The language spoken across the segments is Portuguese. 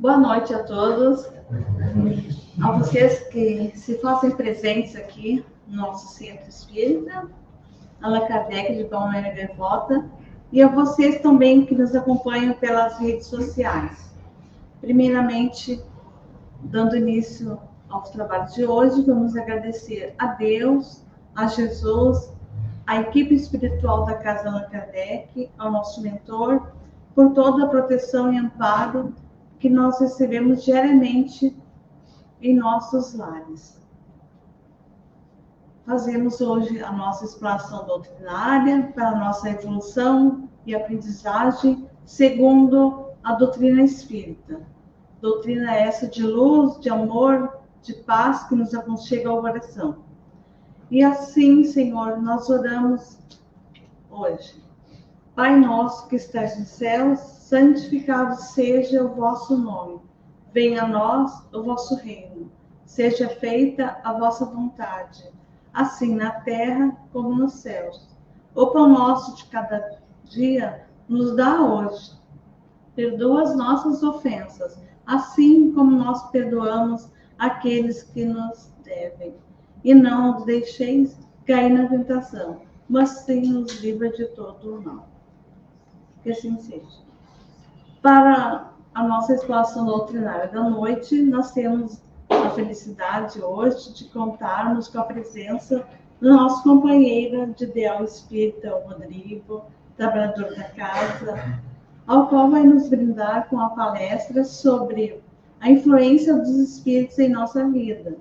Boa noite a todos, a vocês que se fazem presentes aqui no nosso Centro Espírita, Allan Kardec de Palmeira Gaivota, e a vocês também que nos acompanham pelas redes sociais. Primeiramente, dando início aos trabalhos de hoje, vamos agradecer a Deus, a Jesus, à equipe espiritual da Casa Allan Kardec, ao nosso mentor, por toda a proteção e amparo que nós recebemos diariamente em nossos lares. Fazemos hoje a nossa exploração doutrinária para a nossa evolução e aprendizagem segundo a doutrina espírita. Doutrina essa de luz, de amor, de paz que nos aconchega ao coração. E assim, Senhor, nós oramos hoje. Pai nosso que estás nos céus, santificado seja o vosso nome. Venha a nós o vosso reino. Seja feita a vossa vontade, assim na terra como nos céus. O pão nosso de cada dia nos dá hoje. Perdoa as nossas ofensas, assim como nós perdoamos aqueles que nos devem. E não nos deixeis cair na tentação, mas sim nos livra de todo o mal. Que assim seja. Para a nossa exploração doutrinária da noite, nós temos a felicidade hoje de contarmos com a presença do nosso companheiro de ideal espírita, o Rodrigo, trabalhador da casa, ao qual vai nos brindar com a palestra sobre a influência dos espíritos em nossa vida.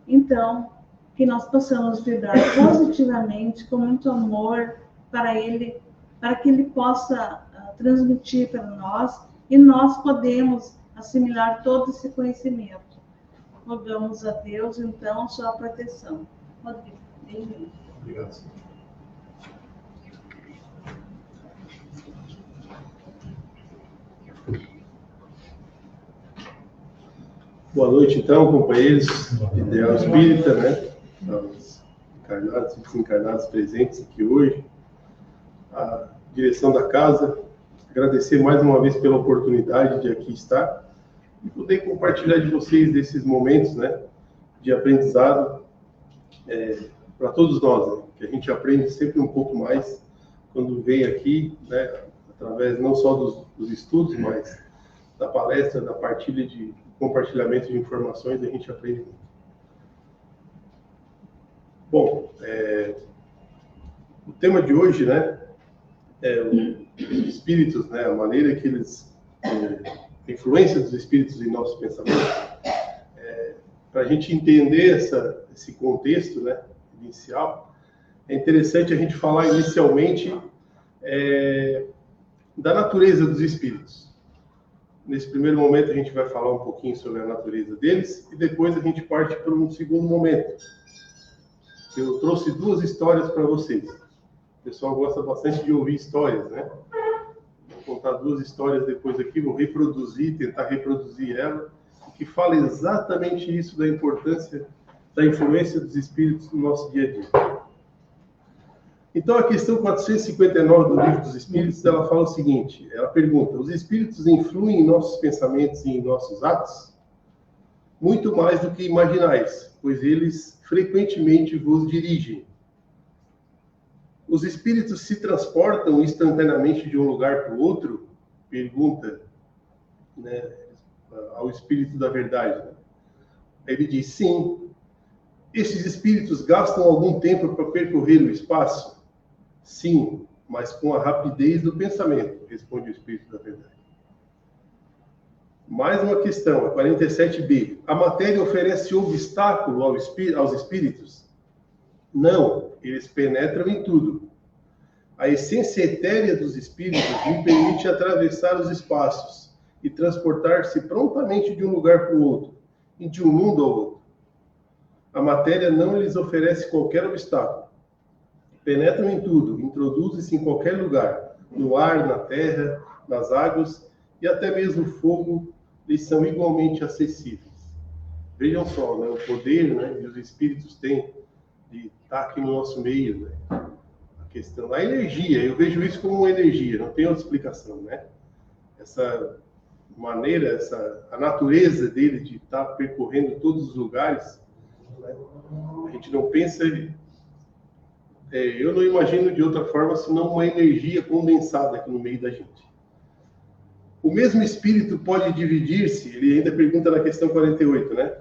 Então, que nós possamos vibrar positivamente, com muito amor para ele, para que ele possa transmitir para nós e nós podemos assimilar todo esse conhecimento. Rogamos a Deus, então, sua proteção. Rodrigo, bem-vindo. Obrigado, senhor. Boa noite, então, companheiros de Ideal Espírita, né? Aos encarnados e desencarnados presentes aqui hoje. A direção da casa, agradecer mais uma vez pela oportunidade de aqui estar e poder compartilhar de vocês desses momentos, né, de aprendizado para todos nós, né, que a gente aprende sempre um pouco mais quando vem aqui, né, através não só dos estudos, mas da palestra, da partilha de compartilhamento de informações, a gente aprende muito. Bom, o tema de hoje, né, os espíritos, né, a maneira que eles, a influência dos espíritos em nossos pensamentos. Para a gente entender esse contexto, né, inicial, é interessante a gente falar inicialmente da natureza dos espíritos. Nesse primeiro momento a gente vai falar um pouquinho sobre a natureza deles e depois a gente parte para um segundo momento. Eu trouxe duas histórias para vocês. O pessoal gosta bastante de ouvir histórias, né? Vou contar duas histórias depois aqui, vou tentar reproduzir ela, que fala exatamente isso da importância da influência dos espíritos no nosso dia a dia. Então, a questão 459 do Livro dos Espíritos, ela fala o seguinte, ela pergunta, os espíritos influem em nossos pensamentos e em nossos atos? Muito mais do que imaginais, pois eles frequentemente vos dirigem. Os espíritos se transportam instantaneamente de um lugar para o outro? Pergunta, né, ao espírito da verdade. Né? Ele diz, sim. Esses espíritos gastam algum tempo para percorrer o espaço? Sim, mas com a rapidez do pensamento, responde o espírito da verdade. Mais uma questão, a 47b. A matéria oferece obstáculo aos espíritos? Não, eles penetram em tudo. A essência etérea dos espíritos lhe permite atravessar os espaços e transportar-se prontamente de um lugar para o outro, e de um mundo ao outro. A matéria não lhes oferece qualquer obstáculo. Penetram em tudo, introduzem-se em qualquer lugar, no ar, na terra, nas águas, e até mesmo o fogo lhes são igualmente acessíveis. Vejam só, né, o poder, né, que os espíritos têm de estar aqui no nosso meio, né? A questão, a energia, eu vejo isso como uma energia, não tem outra explicação, né? Essa maneira, a natureza dele de estar percorrendo todos os lugares, né? A gente não pensa, eu não imagino de outra forma senão uma energia condensada aqui no meio da gente. O mesmo espírito pode dividir-se, ele ainda pergunta na questão 48, né?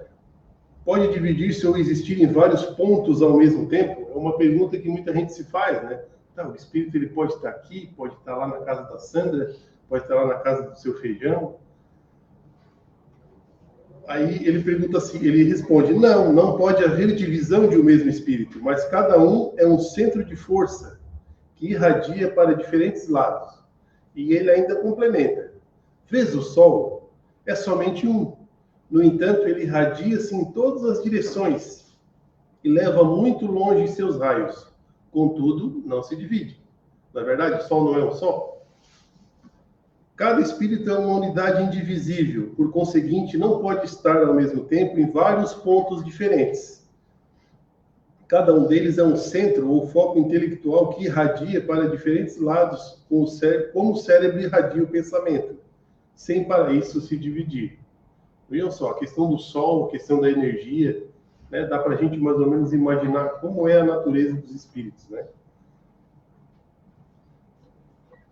Pode dividir-se ou existir em vários pontos ao mesmo tempo? É uma pergunta que muita gente se faz, né? Tá, o espírito ele pode estar aqui, pode estar lá na casa da Sandra, pode estar lá na casa do seu Feijão. Aí ele pergunta assim, ele responde, não pode haver divisão de um mesmo espírito, mas cada um é um centro de força que irradia para diferentes lados. E ele ainda complementa, vês o Sol? É somente um. No entanto, ele irradia-se em todas as direções e leva muito longe seus raios. Contudo, não se divide. Na verdade, o Sol não é um Sol. Cada espírito é uma unidade indivisível, por conseguinte, não pode estar ao mesmo tempo em vários pontos diferentes. Cada um deles é um centro ou foco intelectual que irradia para diferentes lados, como o cérebro irradia o pensamento, sem para isso se dividir. Vejam só, a questão do Sol, a questão da energia, né, dá para a gente mais ou menos imaginar como é a natureza dos espíritos, né?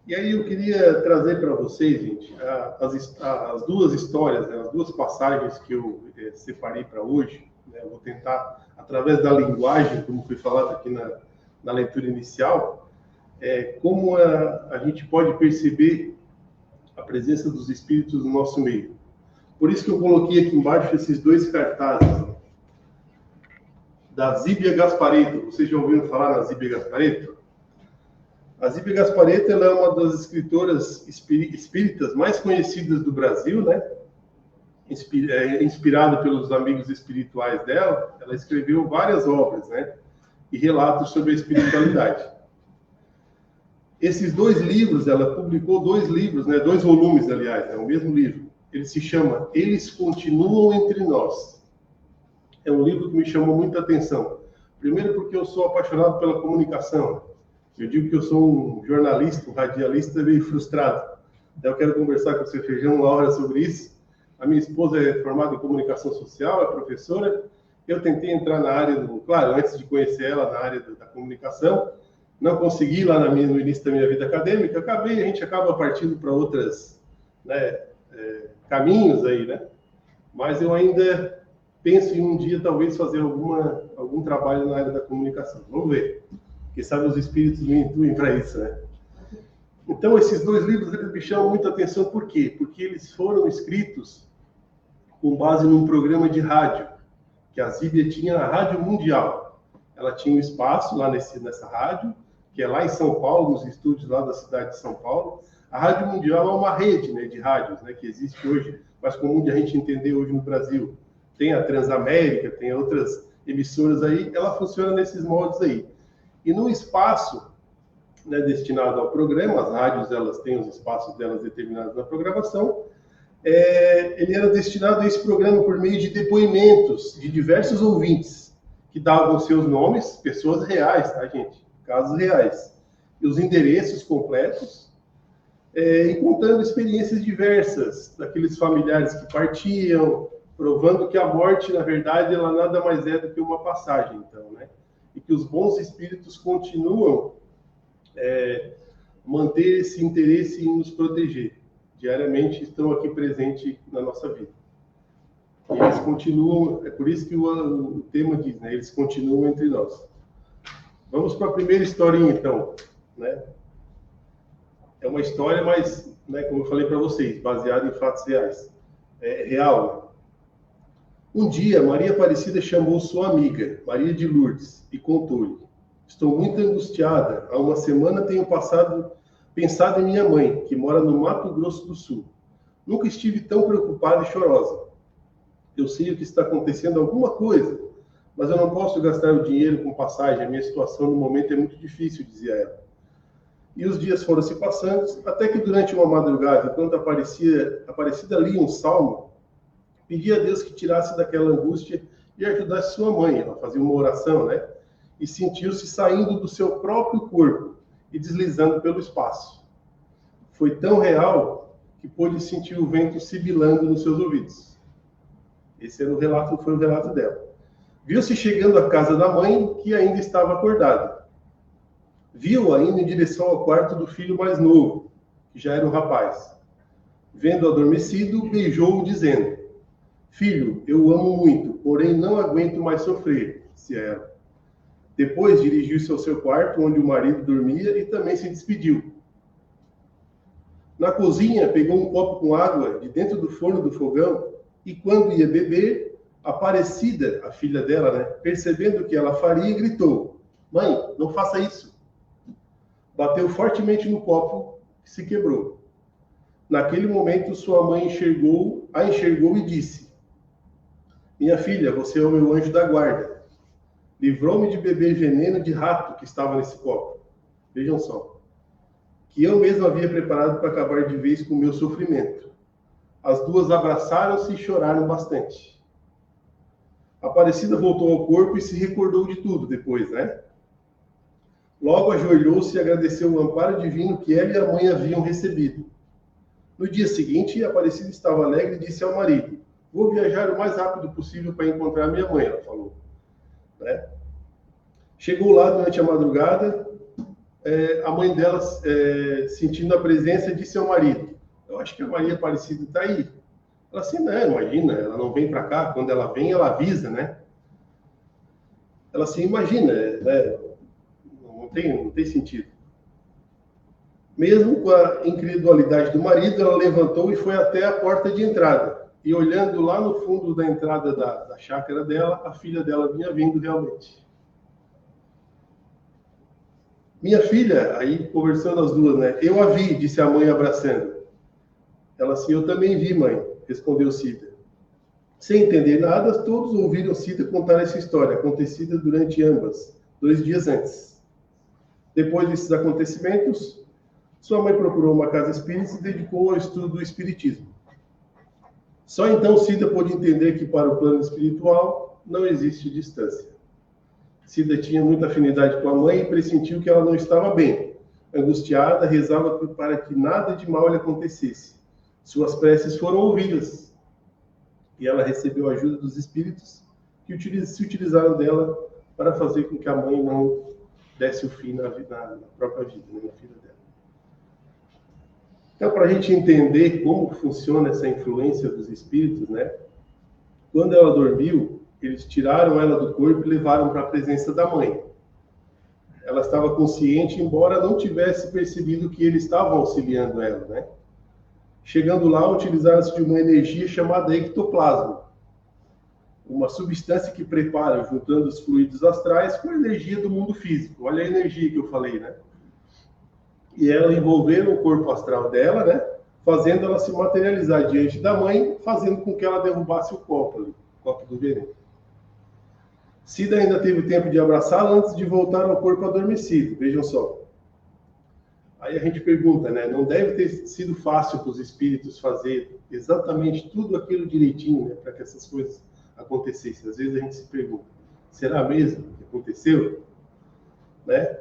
E aí eu queria trazer para vocês, gente, as duas histórias, né, as duas passagens que eu separei para hoje. Né, eu vou tentar, através da linguagem, como foi falado aqui na leitura inicial, como a gente pode perceber a presença dos espíritos no nosso meio. Por isso que eu coloquei aqui embaixo esses dois cartazes, da Zíbia Gasparetto. Vocês já ouviram falar na Zíbia Gasparetto? A Zíbia Gasparetto, ela é uma das escritoras espíritas mais conhecidas do Brasil, né? Inspirada pelos amigos espirituais dela, ela escreveu várias obras, né? E relatos sobre a espiritualidade. Esses dois livros, ela publicou dois livros, né? 2 volumes, aliás, é o mesmo livro. Ele se chama Eles Continuam Entre Nós. É um livro que me chamou muita atenção. Primeiro porque eu sou apaixonado pela comunicação. Eu digo que eu sou um jornalista, um radialista meio frustrado. Então, eu quero conversar com o seu Feijão uma hora sobre isso. A minha esposa é formada em comunicação social, é professora. Eu tentei entrar na área, claro, antes de conhecer ela, na área da comunicação. Não consegui lá no início da minha vida acadêmica. A gente acaba partindo para outros, né, caminhos aí, né? Mas eu ainda penso em um dia talvez fazer algum trabalho na área da comunicação. Vamos ver. Quem sabe os espíritos me intuem para isso, né? Então, esses dois livros eles me chamam muita atenção. Por quê? Porque eles foram escritos com base num programa de rádio, que a Zíbia tinha na Rádio Mundial. Ela tinha um espaço lá nessa rádio, que é lá em São Paulo, nos estúdios lá da cidade de São Paulo. A Rádio Mundial é uma rede, né, de rádios, né, que existe hoje, mas comum de a gente entender hoje no Brasil. Tem a Transamérica, tem outras emissoras aí, ela funciona nesses moldes aí. E no espaço, né, destinado ao programa, as rádios elas têm os espaços delas determinados na programação, ele era destinado a esse programa por meio de depoimentos de diversos ouvintes, que davam seus nomes, pessoas reais, tá, gente? Casos reais. E os endereços completos, e contando experiências diversas daqueles familiares que partiam, provando que a morte, na verdade, ela nada mais é do que uma passagem, então, né? E que os bons espíritos continuam manter esse interesse em nos proteger. Diariamente estão aqui presentes na nossa vida. E eles continuam, é por isso que o tema diz, né? Eles continuam entre nós. Vamos para a primeira historinha, então, né? É uma história, mas, né, como eu falei para vocês, baseada em fatos reais. É real. Um dia, Maria Aparecida chamou sua amiga, Maria de Lourdes, e contou-lhe: estou muito angustiada. Há uma semana tenho pensado em minha mãe, que mora no Mato Grosso do Sul. Nunca estive tão preocupada e chorosa. Eu sei o que está acontecendo alguma coisa, mas eu não posso gastar o dinheiro com passagem. A minha situação no momento é muito difícil, dizia ela. E os dias foram se passando, até que durante uma madrugada, enquanto Aparecida lia um salmo, pedia a Deus que tirasse daquela angústia e ajudasse sua mãe. Ela fazia uma oração, né? E sentiu-se saindo do seu próprio corpo e deslizando pelo espaço. Foi tão real que pôde sentir o vento sibilando nos seus ouvidos. Esse era foi o relato dela. Viu-se chegando à casa da mãe, que ainda estava acordada. Viu-a indo em direção ao quarto do filho mais novo, que já era um rapaz. Vendo-o adormecido, beijou-o, dizendo: Filho, eu o amo muito, porém não aguento mais sofrer, disse ela. Depois dirigiu-se ao seu quarto, onde o marido dormia, e também se despediu. Na cozinha, pegou um copo com água de dentro do forno do fogão, e quando ia beber, Aparecida, a filha dela, né, percebendo o que ela faria, gritou: Mãe, não faça isso. Bateu fortemente no copo, que se quebrou. Naquele momento, sua mãe a enxergou e disse: Minha filha, você é o meu anjo da guarda. Livrou-me de beber veneno de rato que estava nesse copo. Vejam só. Que eu mesmo havia preparado para acabar de vez com o meu sofrimento. As duas abraçaram-se e choraram bastante. Aparecida voltou ao corpo e se recordou de tudo depois, né? Logo ajoelhou-se e agradeceu o amparo divino que ela e a mãe haviam recebido. No dia seguinte, Aparecida estava alegre e disse ao marido: Vou viajar o mais rápido possível para encontrar minha mãe, ela falou. Né? Chegou lá durante a madrugada, a mãe dela, sentindo a presença, disse ao marido: Eu acho que a Maria Aparecida está aí. Ela assim, não, imagina, ela não vem para cá, quando ela vem, ela avisa, né? Ela assim, imagina, né? Não tem sentido. Mesmo com a incredulidade do marido, ela levantou e foi até a porta de entrada. E olhando lá no fundo da entrada da chácara dela, a filha dela vinha vindo realmente. Minha filha, aí conversando as duas, né? Eu a vi, disse a mãe abraçando. Ela assim, eu também vi, mãe, respondeu Cida. Sem entender nada, todos ouviram Cida contar essa história, acontecida durante ambas, 2 dias antes. Depois desses acontecimentos, sua mãe procurou uma casa espírita e se dedicou ao estudo do espiritismo. Só então Cida pôde entender que para o plano espiritual não existe distância. Cida tinha muita afinidade com a mãe e pressentiu que ela não estava bem. Angustiada, rezava para que nada de mal lhe acontecesse. Suas preces foram ouvidas e ela recebeu a ajuda dos espíritos que se utilizaram dela para fazer com que a mãe não desse o fim na própria vida, na filha dela. Então, para a gente entender como funciona essa influência dos espíritos, né? Quando ela dormiu, eles tiraram ela do corpo e levaram para a presença da mãe. Ela estava consciente, embora não tivesse percebido que eles estavam auxiliando ela, né? Chegando lá, utilizaram-se de uma energia chamada ectoplasma, uma substância que prepara, juntando os fluidos astrais com a energia do mundo físico. Olha a energia que eu falei, né? E ela envolveu o corpo astral dela, né? Fazendo ela se materializar diante da mãe, fazendo com que ela derrubasse o copo ali, o copo do veneno. Cida ainda teve tempo de abraçá-la antes de voltar ao corpo adormecido. Vejam só. Aí a gente pergunta, né? Não deve ter sido fácil para os espíritos fazer exatamente tudo aquilo direitinho, né? Para que essas coisas acontecessem. Às vezes a gente se pergunta, será mesmo que aconteceu? Né?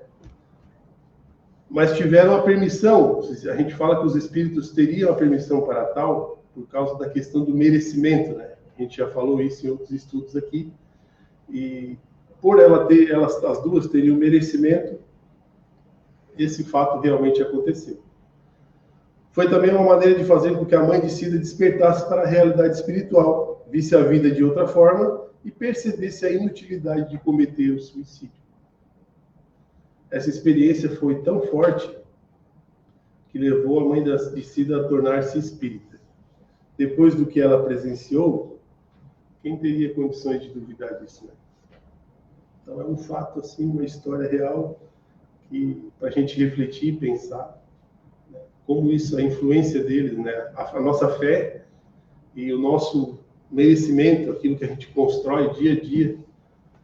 Mas tiveram a permissão. A gente fala que os espíritos teriam a permissão para tal por causa da questão do merecimento, né? A gente já falou isso em outros estudos aqui. E por elas as duas teriam merecimento, esse fato realmente aconteceu. Foi também uma maneira de fazer com que a mãe de Cida despertasse para a realidade espiritual, visse a vida de outra forma e percebesse a inutilidade de cometer o suicídio. Essa experiência foi tão forte que levou a mãe de Cida a tornar-se espírita. Depois do que ela presenciou, quem teria condições de duvidar disso, né? Então é um fato, assim, uma história real que para a gente refletir e pensar, né, como isso, a influência deles, né, a nossa fé e o nosso merecimento, aquilo que a gente constrói dia a dia.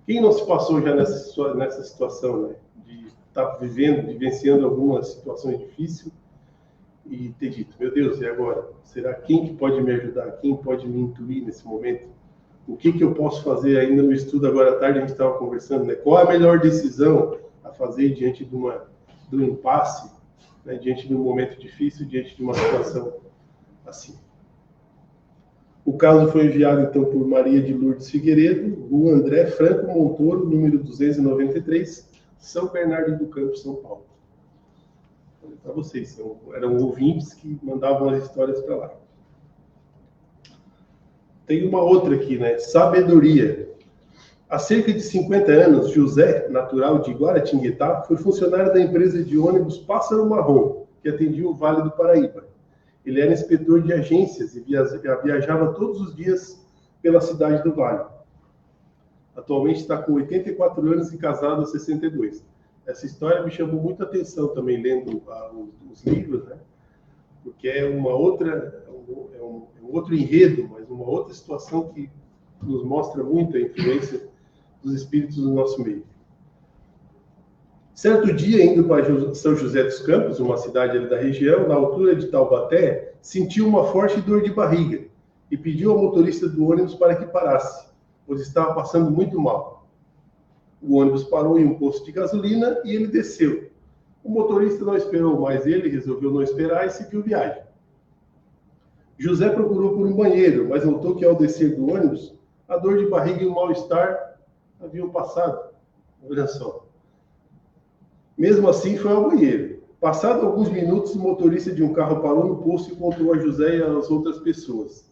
Quem não se passou já nessa situação, né, de estar vivenciando algumas situações difíceis e ter dito, meu Deus, e agora? Será quem que pode me ajudar? Quem pode me intuir nesse momento? O que eu posso fazer ainda no estudo agora à tarde? A gente estava conversando, né? Qual a melhor decisão a fazer diante do impasse, né? Diante de um momento difícil, diante de uma situação assim. O caso foi enviado, então, por Maria de Lourdes Figueiredo, Rua André Franco Montoro, número 293, São Bernardo do Campo, São Paulo. Para vocês, eram ouvintes que mandavam as histórias para lá. Tem uma outra aqui, né? Sabedoria. Há cerca de 50 anos, José, natural de Guaratinguetá, foi funcionário da empresa de ônibus Pássaro Marrom, que atendia o Vale do Paraíba. Ele era inspetor de agências e viajava todos os dias pela cidade do Vale. Atualmente está com 84 anos e casado há 62. Essa história me chamou muita atenção também, lendo os livros, né? Porque é um outro enredo, mas uma outra situação que nos mostra muito a influência dos espíritos no nosso meio. Certo dia, indo para São José dos Campos, uma cidade ali da região, na altura de Taubaté, sentiu uma forte dor de barriga e pediu ao motorista do ônibus para que parasse, pois estava passando muito mal. O ônibus parou em um posto de gasolina e ele desceu. O motorista não esperou mais ele, resolveu não esperar e seguiu viagem. José procurou por um banheiro, mas notou que ao descer do ônibus, a dor de barriga e o mal-estar haviam passado. Olha só. Mesmo assim, foi ao banheiro. Passado alguns minutos, o motorista de um carro parou no posto e encontrou a José e as outras pessoas.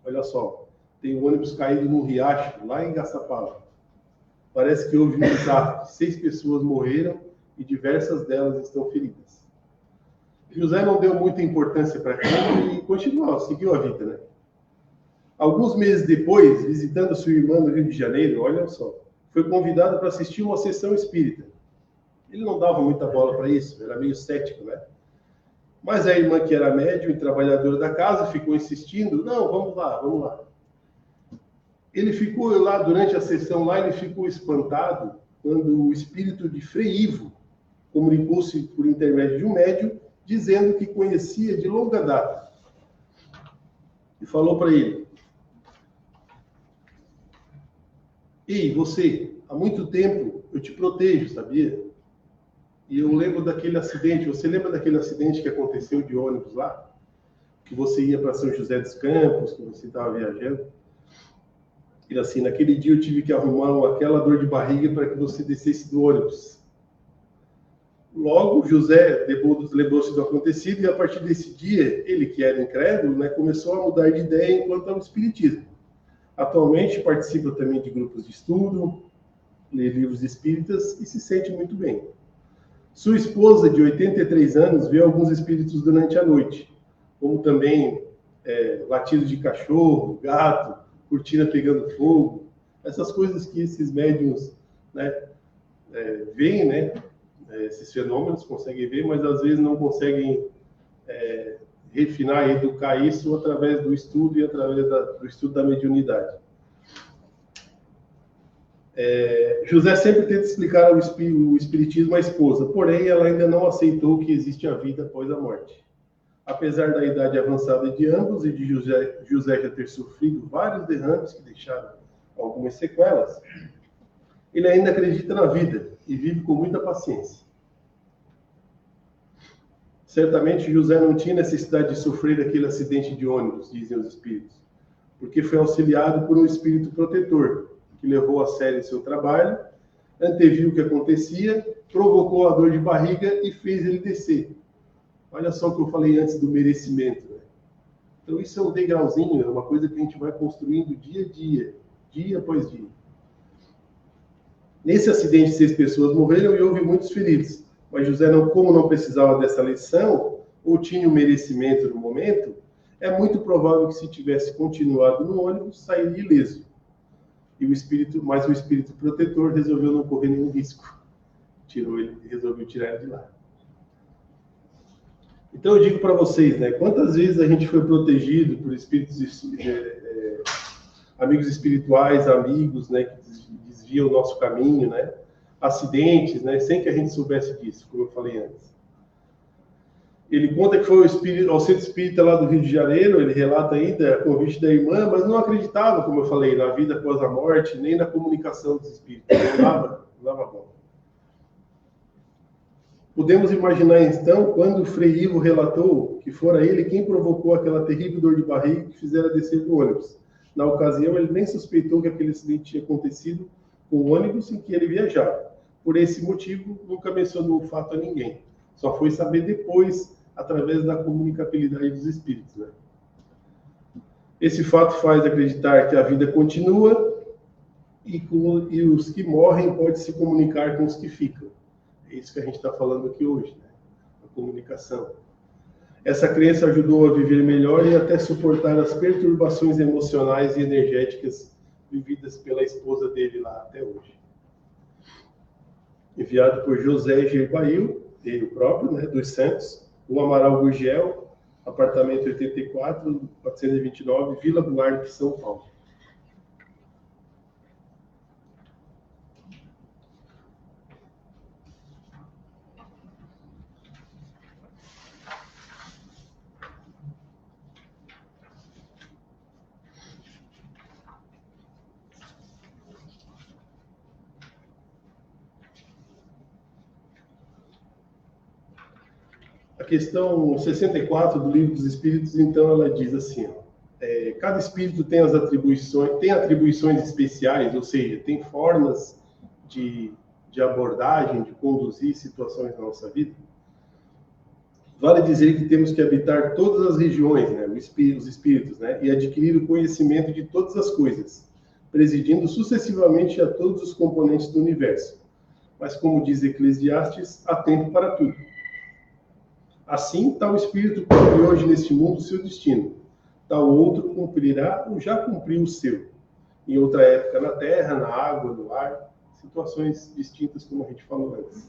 Olha só, tem um ônibus caído num riacho, lá em Gaçapava. Parece que houve um desastre. 6 pessoas morreram e diversas delas estão feridas. José não deu muita importância para aquilo e continuou, seguiu a vida, né? Alguns meses depois, visitando sua irmã no Rio de Janeiro, olha só, foi convidado para assistir uma sessão espírita. Ele não dava muita bola para isso, era meio cético, né? Mas a irmã, que era médium e trabalhadora da casa, ficou insistindo, não, vamos lá. Ele ficou lá, durante a sessão lá, ele ficou espantado quando o espírito de Frei Ivo comunicou-se por intermédio de um médium, dizendo que conhecia de longa data. E falou para ele, ei, você, há muito tempo eu te protejo, sabia? E eu lembro daquele acidente, você lembra daquele acidente que aconteceu de ônibus lá? Que você ia para São José dos Campos, que você estava viajando? E assim, naquele dia eu tive que arrumar aquela dor de barriga para que você descesse do ônibus. Logo, José lembrou-se do acontecido e a partir desse dia, ele que era incrédulo, né, começou a mudar de ideia enquanto ao espiritismo. Atualmente participa também de grupos de estudo, lê livros espíritas e se sente muito bem. Sua esposa, de 83 anos, vê alguns espíritos durante a noite, como também latidos de cachorro, gato, cortina pegando fogo, essas coisas que esses médiuns, né, veem, né, esses fenômenos, conseguem ver, mas às vezes não conseguem refinar e educar isso através do estudo e através do estudo da mediunidade. José sempre tenta explicar o espiritismo à esposa, porém ela ainda não aceitou que existe a vida após a morte. Apesar da idade avançada de ambos e de José já ter sofrido vários derrames que deixaram algumas sequelas, ele ainda acredita na vida e vive com muita paciência. Certamente José não tinha necessidade de sofrer aquele acidente de ônibus, dizem os espíritos, porque foi auxiliado por um espírito protetor, que levou a sério seu trabalho, anteviu o que acontecia, provocou a dor de barriga e fez ele descer. Olha só o que eu falei antes do merecimento, né? Então isso é um degrauzinho, é uma coisa que a gente vai construindo dia a dia, dia após dia. Nesse acidente, 6 pessoas morreram e houve muitos feridos. Mas José, como não precisava dessa lição, ou tinha o merecimento no momento, é muito provável que se tivesse continuado no ônibus, sairia ileso. Mas o espírito protetor resolveu não correr nenhum risco. Resolveu tirar ele de lá. Então eu digo para vocês, né, quantas vezes a gente foi protegido por espíritos, amigos espirituais, amigos, né, que desviam o nosso caminho, né, acidentes, né, sem que a gente soubesse disso, como eu falei antes. Ele conta que foi ao centro espírita lá do Rio de Janeiro, ele relata ainda a convite da irmã, mas não acreditava, como eu falei, na vida após a morte, nem na comunicação dos espíritos. Não dava bom. Podemos imaginar, então, quando Frei Ivo relatou que fora ele quem provocou aquela terrível dor de barriga que fizera descer do ônibus. Na ocasião, ele nem suspeitou que aquele acidente tinha acontecido com o ônibus em que ele viajava. Por esse motivo, nunca mencionou o fato a ninguém. Só foi saber depois, através da comunicabilidade dos espíritos, né? Esse fato faz acreditar que a vida continua e os que morrem podem se comunicar com os que ficam. É isso que a gente está falando aqui hoje, né? A comunicação. Essa crença ajudou a viver melhor e até suportar as perturbações emocionais e energéticas vividas pela esposa dele lá até hoje. Enviado por José Gerbail, ele próprio, né, dos Santos, o Amaral Gurgel, apartamento 84, 429, Vila Buarque, São Paulo. A questão 64 do Livro dos Espíritos, então, ela diz assim, ó, cada espírito tem atribuições especiais, ou seja, tem formas de abordagem, de conduzir situações na nossa vida. Vale dizer que temos que habitar todas as regiões, né, os espíritos, né, e adquirir o conhecimento de todas as coisas, presidindo sucessivamente a todos os componentes do universo. Mas, como diz Eclesiastes, há tempo para tudo. Assim, tal espírito cumpre hoje neste mundo o seu destino. Tal outro cumprirá ou já cumpriu o seu. Em outra época, na terra, na água, no ar, situações distintas, como a gente falou antes.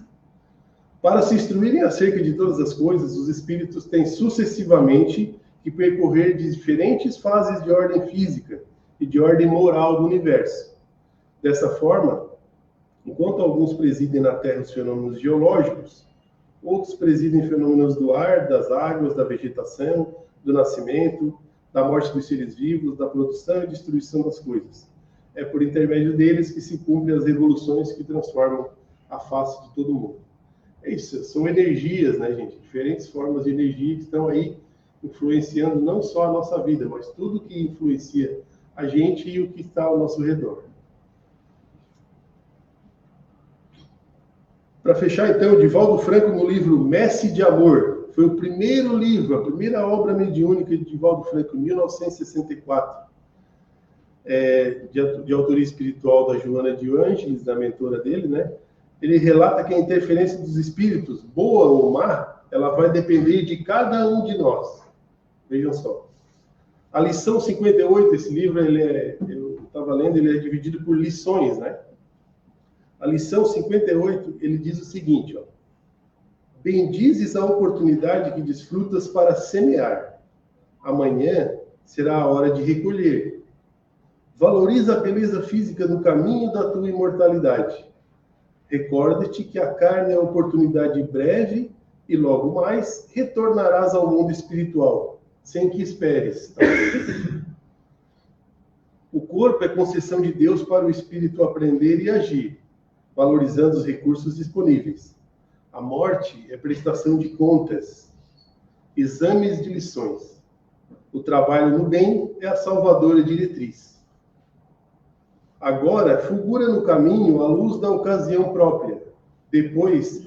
Para se instruírem acerca de todas as coisas, os espíritos têm sucessivamente que percorrer diferentes fases de ordem física e de ordem moral do universo. Dessa forma, enquanto alguns presidem na Terra os fenômenos geológicos, outros presidem fenômenos do ar, das águas, da vegetação, do nascimento, da morte dos seres vivos, da produção e destruição das coisas. É por intermédio deles que se cumprem as revoluções que transformam a face de todo mundo. É isso, são energias, né, gente? Diferentes formas de energia que estão aí influenciando não só a nossa vida, mas tudo que influencia a gente e o que está ao nosso redor. Para fechar, então, Divaldo Franco no livro Messe de Amor. Foi o primeiro livro, a primeira obra mediúnica de Divaldo Franco, em 1964. De autoria espiritual da Joana de Ângeles, da mentora dele, né? Ele relata que a interferência dos espíritos, boa ou má, ela vai depender de cada um de nós. Vejam só. A lição 58, esse livro, eu estava lendo, ele é dividido por lições, né? A lição 58, ele diz o seguinte, ó. Bendizes a oportunidade que desfrutas para semear. Amanhã será a hora de recolher. Valoriza a beleza física no caminho da tua imortalidade. Recorda-te que a carne é oportunidade breve e logo mais retornarás ao mundo espiritual, sem que esperes. O corpo é concessão de Deus para o espírito aprender e agir, valorizando os recursos disponíveis. A morte é prestação de contas, exames de lições. O trabalho no bem é a salvadora diretriz. Agora, fulgura no caminho a luz da ocasião própria. Depois,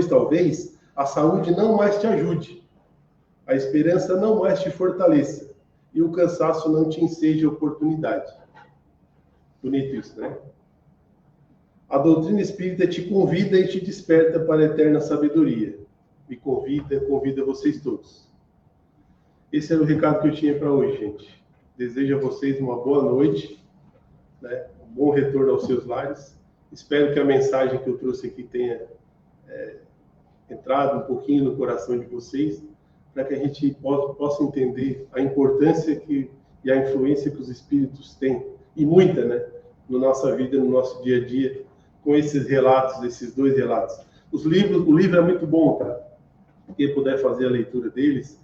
talvez, a saúde não mais te ajude. A esperança não mais te fortaleça. E o cansaço não te enseje oportunidade. Bonito isso, né? A doutrina espírita te convida e te desperta para a eterna sabedoria. Me convida vocês todos. Esse era o recado que eu tinha para hoje, gente. Desejo a vocês uma boa noite, né? Um bom retorno aos seus lares. Espero que a mensagem que eu trouxe aqui tenha entrado um pouquinho no coração de vocês, para que a gente possa entender a importância e a influência que os espíritos têm, e muita, né? Na nossa vida, no nosso dia a dia, com esses relatos, esses dois relatos. O livro é muito bom, tá? Quem puder fazer a leitura deles,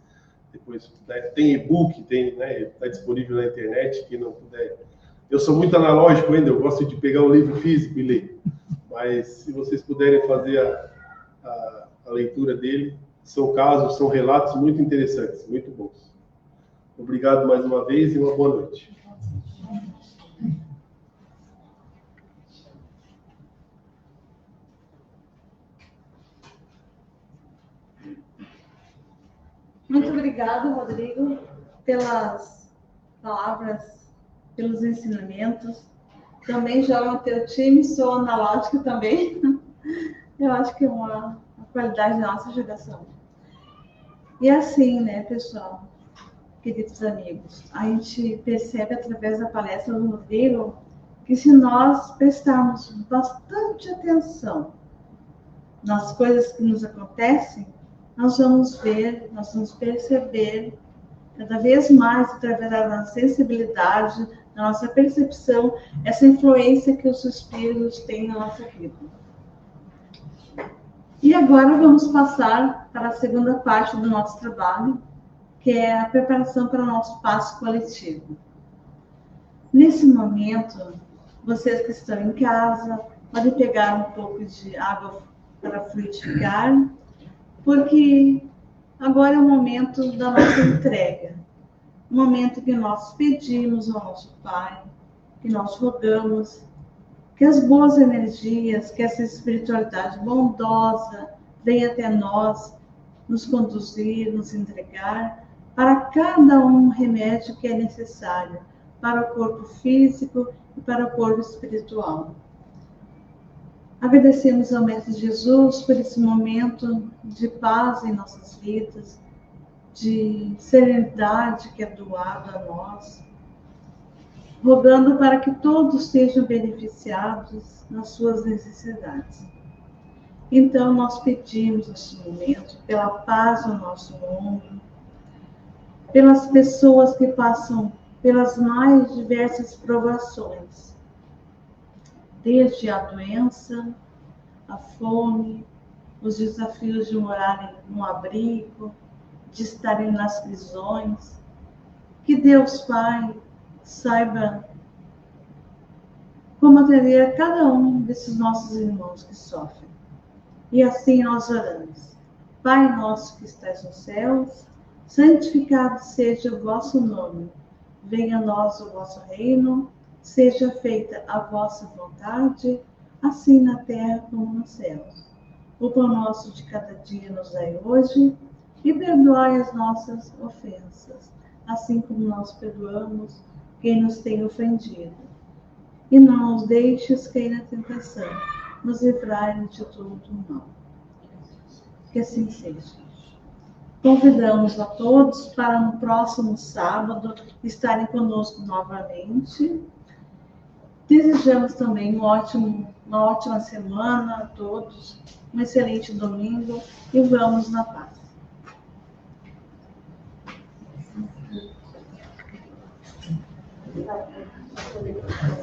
depois, né, tem e-book, está disponível na internet, quem não puder. Eu sou muito analógico ainda, eu gosto de pegar o livro físico e ler. mas se vocês puderem fazer a leitura dele, são casos, são relatos muito interessantes, muito bons. Obrigado mais uma vez e uma boa noite. Muito obrigado, Rodrigo, pelas palavras, pelos ensinamentos. Também jogo no teu time, sou analógica também. Eu acho que é uma qualidade da nossa geração. E assim, né, pessoal, queridos amigos, a gente percebe através da palestra do Rodrigo que se nós prestarmos bastante atenção nas coisas que nos acontecem, nós vamos ver, nós vamos perceber cada vez mais, através da nossa sensibilidade, da nossa percepção, essa influência que os espíritos têm na nossa vida. E agora vamos passar para a segunda parte do nosso trabalho, que é a preparação para o nosso passo coletivo. Nesse momento, vocês que estão em casa, podem pegar um pouco de água para fluidificar, porque agora é o momento da nossa entrega. O momento que nós pedimos ao nosso Pai, que nós rogamos, que as boas energias, que essa espiritualidade bondosa venha até nós, nos conduzir, nos entregar, para cada um remédio que é necessário, para o corpo físico e para o corpo espiritual. Agradecemos ao Mestre Jesus por esse momento de paz em nossas vidas, de serenidade que é doado a nós, rogando para que todos sejam beneficiados nas suas necessidades. Então, nós pedimos nesse momento pela paz no nosso mundo, pelas pessoas que passam pelas mais diversas provações, desde a doença, a fome, os desafios de morarem no abrigo, de estarem nas prisões. Que Deus Pai saiba como atender a cada um desses nossos irmãos que sofrem. E assim nós oramos. Pai nosso que estás nos céus, santificado seja o vosso nome. Venha a nós o vosso reino, seja feita a vossa vontade, assim na terra como nos céus. O pão nosso de cada dia nos dai hoje, e perdoai as nossas ofensas, assim como nós perdoamos quem nos tem ofendido. E não nos deixes cair na tentação, nos livrai-nos de todo o mal. Que assim seja. Convidamos a todos para no próximo sábado estarem conosco novamente. Desejamos também uma ótima semana a todos, um excelente domingo e vamos na paz. Thank you.